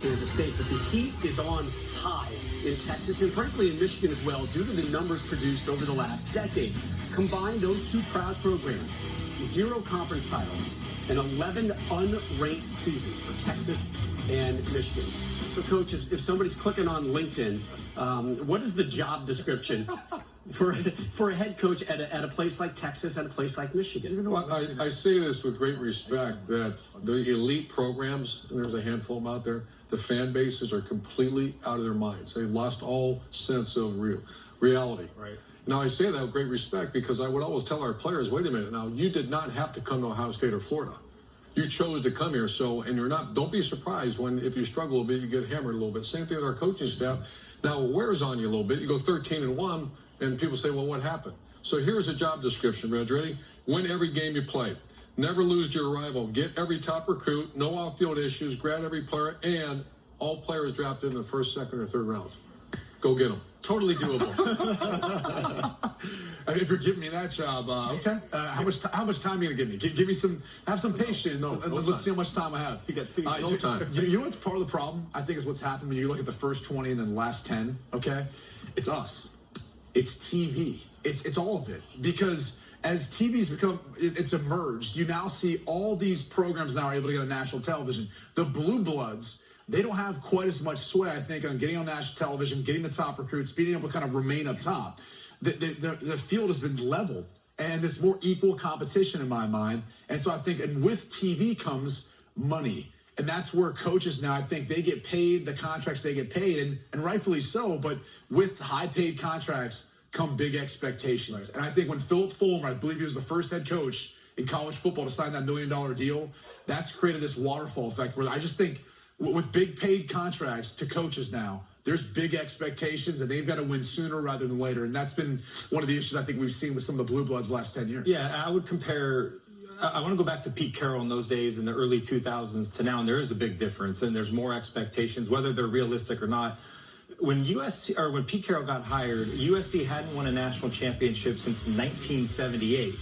Kansas State, but the heat is on high in Texas and frankly in Michigan as well due to the numbers produced over the last decade. Combine those two proud programs, 0 conference titles, and 11 unranked seasons for Texas and Michigan. So, Coach, if somebody's clicking on LinkedIn, what is the job description for a head coach at a place like Texas, at a place like Michigan? You know what? I say this with great respect that the elite programs, and there's a handful of them out there, the fan bases are completely out of their minds. They've lost all sense of reality. Right. Now, I say that with great respect because I would always tell our players, wait a minute, now, you did not have to come to Ohio State or Florida. You chose to come here, and don't be surprised if you struggle a bit, you get hammered a little bit. Same thing with our coaching staff. Now, it wears on you a little bit. You go 13-1, and people say, well, what happened? So here's a job description, Reg. Ready? Win every game you play. Never lose to your rival. Get every top recruit. No off-field issues. Grab every player. And all players drafted in the first, second, or third rounds. Go get them. Totally doable. If you're giving me that job, okay. How much time are you gonna give me? Give me have some patience. No let's see how much time I have. You got 2 no time. You know what's part of the problem? I think is what's happened when you look at the first 20 and then the last 10. Okay, it's us. It's TV. It's all of it because as TV's it's emerged. You now see all these programs now are able to get on national television. The Blue Bloods. They don't have quite as much sway, I think, on getting on national television, getting the top recruits, being able to kind of remain up top. The field has been leveled, and there's more equal competition in my mind. And so I think, and with TV comes money. And that's where coaches now, I think they get paid the contracts they get paid, and rightfully so. But with high-paid contracts come big expectations. Right. And I think when Philip Fulmer, I believe he was the first head coach in college football to sign that $1 million deal, that's created this waterfall effect where I just think, with big paid contracts to coaches now, there's big expectations, and they've got to win sooner rather than later. And that's been one of the issues I think we've seen with some of the Blue Bloods the last 10 years. Yeah, I would compare – I want to go back to Pete Carroll in those days in the early 2000s to now, and there is a big difference, and there's more expectations, whether they're realistic or not. When Pete Carroll got hired, USC hadn't won a national championship since 1978.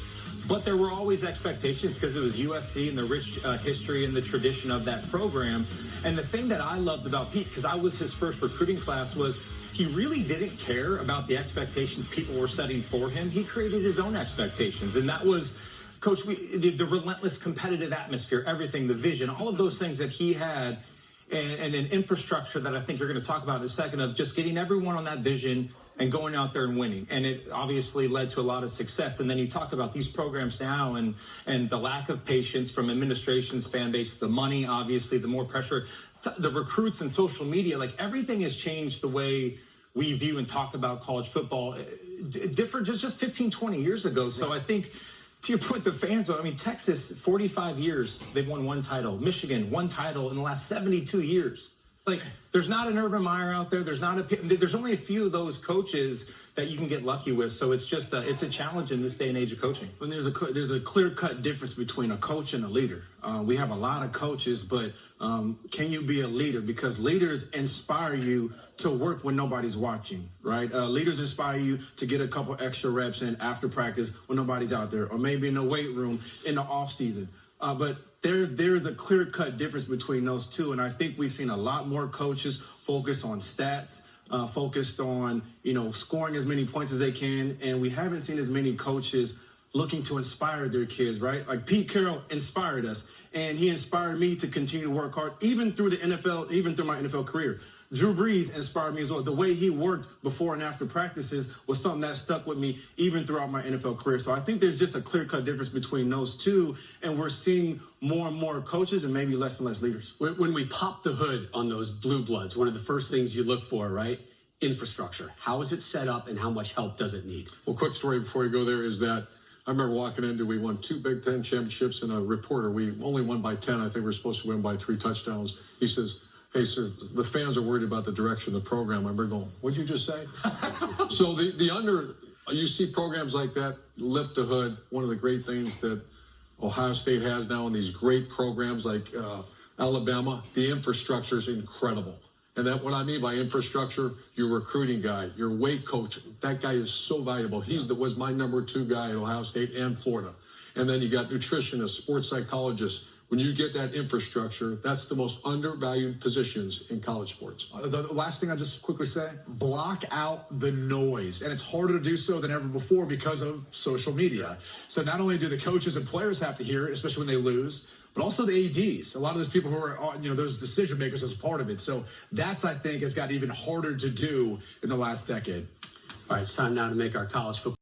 But there were always expectations because it was USC and the rich history and the tradition of that program. And the thing that I loved about Pete, because I was his first recruiting class, was he really didn't care about the expectations people were setting for him. He created his own expectations. And that was, Coach, the relentless competitive atmosphere, everything, the vision, all of those things that he had, and an infrastructure that I think you're going to talk about in a second of just getting everyone on that vision and going out there and winning. And it obviously led to a lot of success. And then you talk about these programs now and the lack of patience from administration's fan base, the money, obviously, the more pressure, the recruits and social media, like everything has changed the way we view and talk about college football different just 15, 20 years ago. So I think, to your point, the fans, I mean, Texas, 45 years, they've won 1 title. Michigan, 1 title in the last 72 years. Like, there's not an Urban Meyer out there. There's only a few of those coaches that you can get lucky with. So it's just it's a challenge in this day and age of coaching. Well, there's a clear-cut difference between a coach and a leader. We have a lot of coaches, but can you be a leader? Because leaders inspire you to work when nobody's watching, right? Leaders inspire you to get a couple extra reps in after practice when nobody's out there, or maybe in the weight room in the off season. But there's a clear-cut difference between those two, and I think we've seen a lot more coaches focus on stats, focused on scoring as many points as they can, and we haven't seen as many coaches looking to inspire their kids, right? Like Pete Carroll inspired us, and he inspired me to continue to work hard, even through the NFL, even through my NFL career. Drew Brees inspired me as well. The way he worked before and after practices was something that stuck with me even throughout my NFL career. So I think there's just a clear-cut difference between those two, and we're seeing more and more coaches and maybe less and less leaders. When we pop the hood on those Blue Bloods, one of the first things you look for, right? Infrastructure. How is it set up and how much help does it need? Well, quick story before you go there is that I remember walking into, we won 2 Big Ten championships, and a reporter, we only won by 10. I think we were supposed to win by 3 touchdowns. He says, hey, sir, the fans are worried about the direction of the program. I remember going, what'd you just say? So you see programs like that lift the hood. One of the great things that Ohio State has now in these great programs like Alabama, the infrastructure is incredible. And that what I mean by infrastructure, your recruiting guy, your weight coach, that guy is so valuable. Was my number 2 guy at Ohio State and Florida. And then you got nutritionists, sports psychologists, when you get that infrastructure, that's the most undervalued positions in college sports. The last thing I just quickly say, block out the noise. And it's harder to do so than ever before because of social media. So not only do the coaches and players have to hear it, especially when they lose, but also the ADs, a lot of those people who are, those decision makers as part of it. So that's, I think, has got even harder to do in the last decade. All right, it's time now to make our college football